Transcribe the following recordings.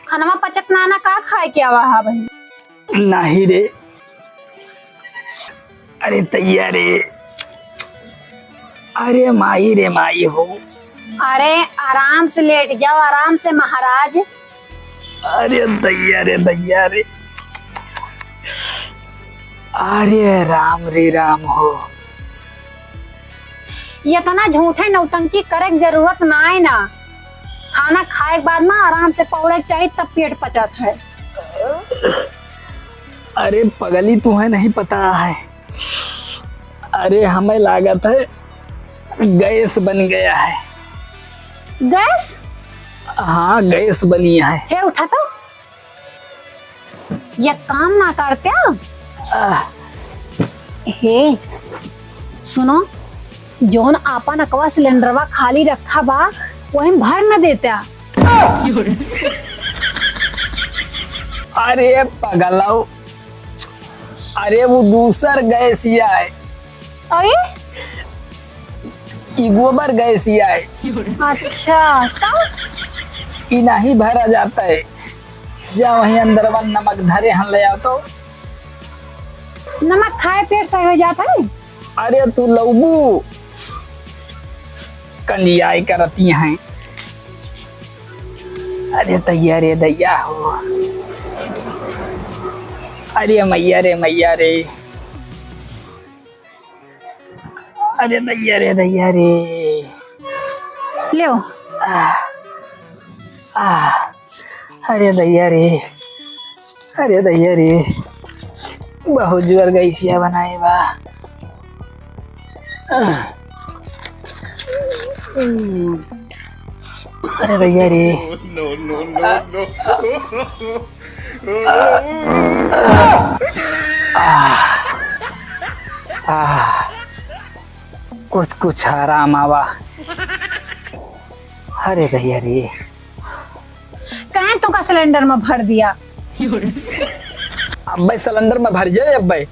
खाना पचत नाना का खाए के आवा हा भाई नहीं रे। अरे तैयार रे। अरे माई रे माई हो। अरे आराम से लेट जाओ, आराम से महाराज। अरे दैया रे दैया रे। अरे राम रे राम हो। ये तो ना झूठे नौटंकी करे की जरूरत ना है ना। खाना खाए के बाद ना आराम से पौड़े चाहिए तब पेट पचत है। अरे पगली तुम्हें नहीं पता है। अरे हमें लागत है गैस बन गया है। गैस? हाँ गैस बनी है। हे उठा तो ये काम ना करते हे सुनो, जोन आपन अकवा सिलेंडरवा खाली रखा बा वही भर न देता। अरे पगलाओ, अरे वो दूसर गैसिया है। अरे गोबर गैसिया है। अच्छा तब इना ही भरा जाता है। जा वहीं अंदर वन नमक धरे हन ले आओ तो। नमक खाए पेट सही हो जाता है। अरे तू लौबू कंडियाई करती हैं। अरे तैयार रे दैया हो। अरे मैया रे मैया रे। अरे दैया रे दैया रे। लो अरे दैया रे। अरे दैया रे। बहुत जोर गैसिया बनाए बा। अरे दैया रे। कुछ कुछ आराम आवा। अरे भैया रे। कहे तो का सिलेंडर में भर दिया। अब भाई सिलेंडर में भर जाए। अब भाई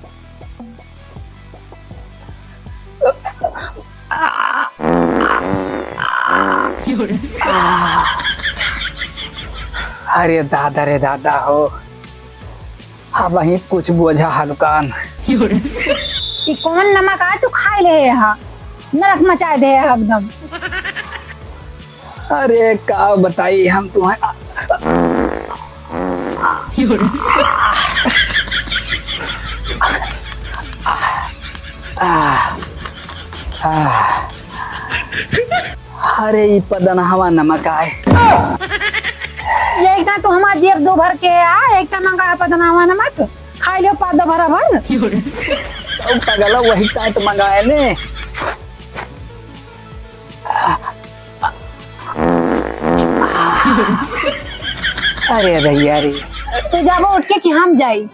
अरे दादा रे दादा हो। हाँ वही कुछ बोझा हलकान। ये कौन नमक आ तू खाए ले यहाँ नरक मचाए दे एकदम। अरे का बताइए हम तुम्हें। अरे ये पदन हवा नमक आए। एक ना तो हमारा जेब दो भर के आ, एक ना मंगा पदनावा नमक खाई लो पाद भरा भर। तो पगला वही टाइट मंगाए ने। अरे भैया रे। तू जाबो उठ के कि हम जाई।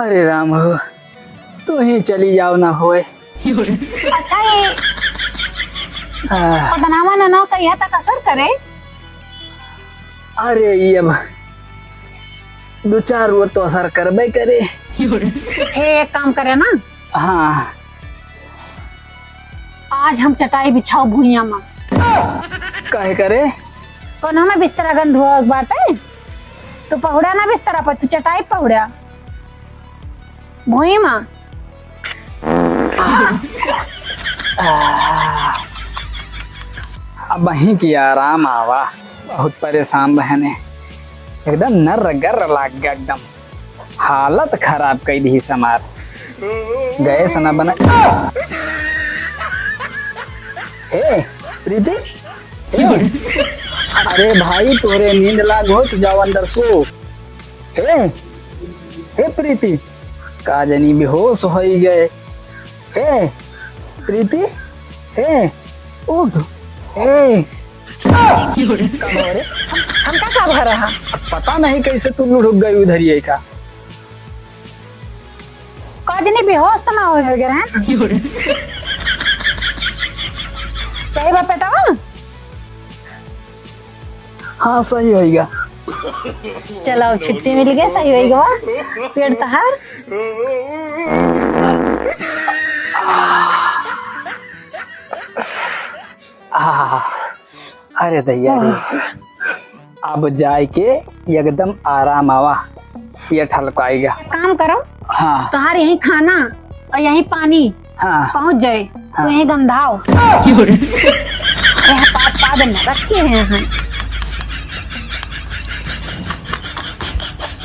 अरे राम हो, तू ही चली जाओ ना होए। अच्छा ये पदनावा ना कहिया तक असर करे। अरे ये अब दो चार वो तो असर करबे करे। हे एक काम करे ना। हाँ आज हम चटाई बिछाओ भुइया में। कहे करे कौन हमें बिस्तरा गंध हुआ बाटे। तू पहुड़ा ना बिस्तरा पर, तू चटाई पहुड़ा भुई में। अब वहीं की आराम आवा। बहुत परेशान बहने, एकदम नर गर लाग गया। एकदम हालत खराब कई दी समार। गैस न बना। हे प्रीति। हे अरे भाई तोरे नींद लाग हो तो जाओ अंदर सो। हे प्रीति का जनी बेहोश हो गए। हे प्रीति। हे उठ। हे हमका का भर रहा। पता नहीं कैसे तू लुढ़क गई उधर ये का। दिन बेहोश तो ना हो गया है। सही बात बेटा। हाँ सही होएगा। चलो छुट्टी मिल गई, सही होएगा पेड़ तहार। अरे दैया रे, अब जाए के एकदम आराम आवा, पेट हल्का आएगा। काम करो, हाँ तुम्हार यही खाना और यही पानी हाँ पहुंच जाए हाँ। तो यही गंधाओ। पा देना रखे हैं यहाँ।